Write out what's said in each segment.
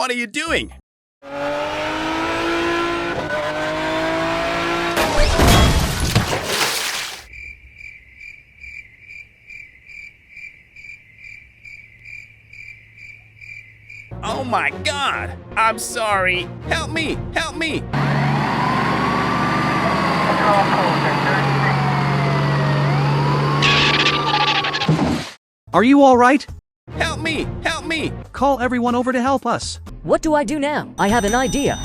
What are you doing? Oh my God! I'm sorry. Help me! Help me! Are you all right? Help me! Help me! Call everyone over to help us. What do I do now? I have an idea.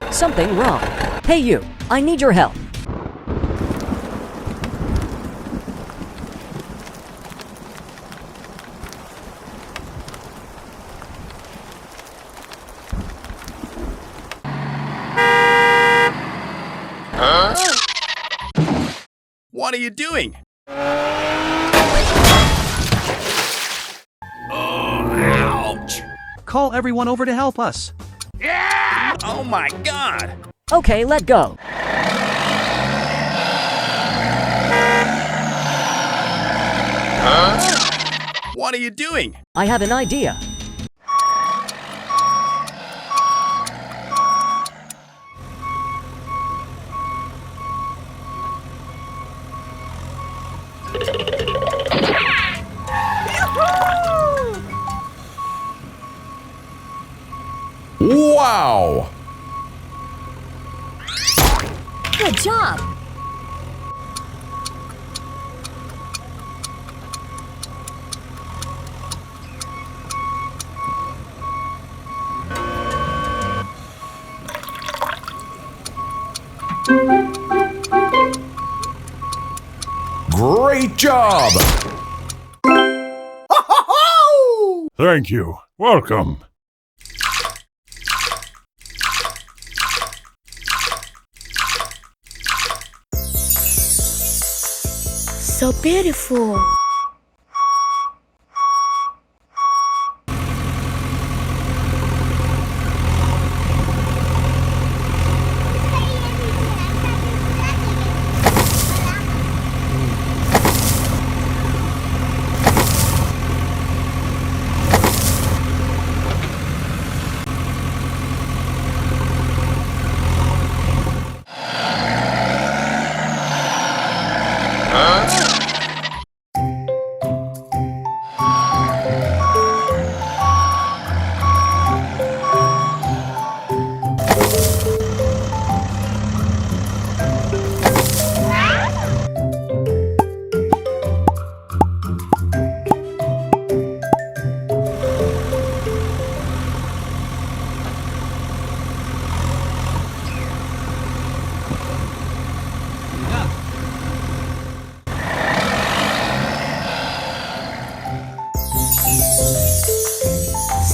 Ouch! Something wrong. Hey you, I need your help. What are you doing? Ouch! Call everyone over to help us. Oh my God! Okay, let go. What are you doing? I have an idea. Wow! Good job. Great job! Thank you. Welcome. So beautiful.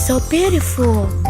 So beautiful.